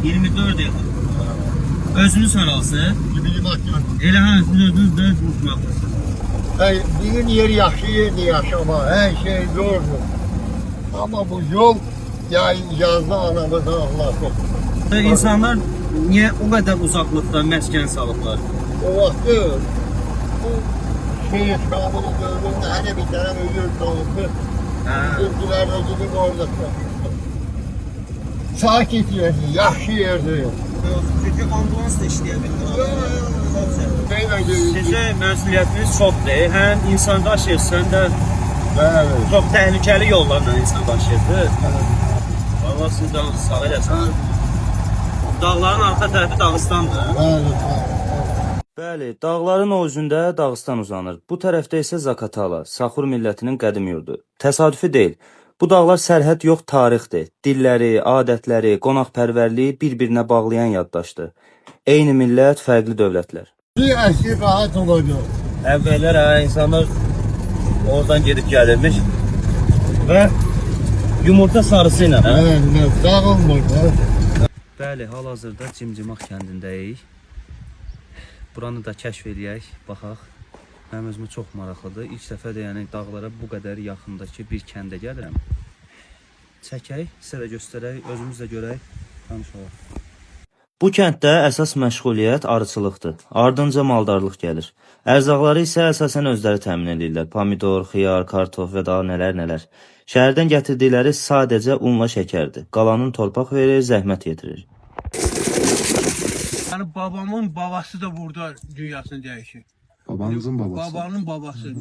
24 il. Özünüz haralsı? Elə hə, siz özünüz unutmaqlısınız. Bizim yer yaxşı yerdir yaşama, her şey zordur. Ama bu yol yazda anamızı Allah korusun. İnsanlar niyə o qədər uzaqlıqda məskən salıblar? O vaxtı bu şehir şamını gördüğünde hani bir tane ölür kaldı. Türküler de gidip orada sakit yerdi, yaxşı yerdi. Çünki ambulans da işləyə bilmir. Neyle geldi? Sizin məsuliyyətiniz çoxdur. Həm insan daşıyırsan da Evet. çox təhlükəli yollarla insan daşıyırdı. Allah sizi canınızı sağ eləsin. Dağların arxa tərəfi Dağıstandır. Evet. Bəli, dağların o üzündə Dağıstan uzanır. Bu tərəfdə isə Zakatala, Saxur millətinin qədim yurdu. Təsadüfi deyil. Bu dağlar sərhəd yox, tarixdir. Dilləri, adətləri, qonaqpərvərliyi bir-birinə bağlayan yaddaşdır. Eyni millət, fərqli dövlətlər. Bir eski rahat olacak. Əvvəllər insanlar oradan gedib gəlirmiş və yumurta sarısı ilə. Evet, dağılmır. Bəli, hal-hazırda Cimcimaq kəndindəyik. Buranı da kəşf eləyək, baxaq. Mənim özümə çox maraqlıdır. İlk dəfə də yəni dağlara bu qədər yaxındakı bir kəndə gəlirəm. Çəkək, sizə də göstərək, özümüz də görək, tanış olaq. Bu kənddə əsas məşğuliyyət arıçılıqdır. Ardınca maldarlıq gəlir. Ərzaqları isə əsasən özləri təmin edirlər. Pomidor, xiyar, kartof və daha nələr. Şəhərdən gətirdikləri sadəcə unla şəkərdir. Qalanın torpaq verir, zəhmət yetirir. Yani babamın babası da burada dünyasını değişir. Babanızın babası. Babanın babası.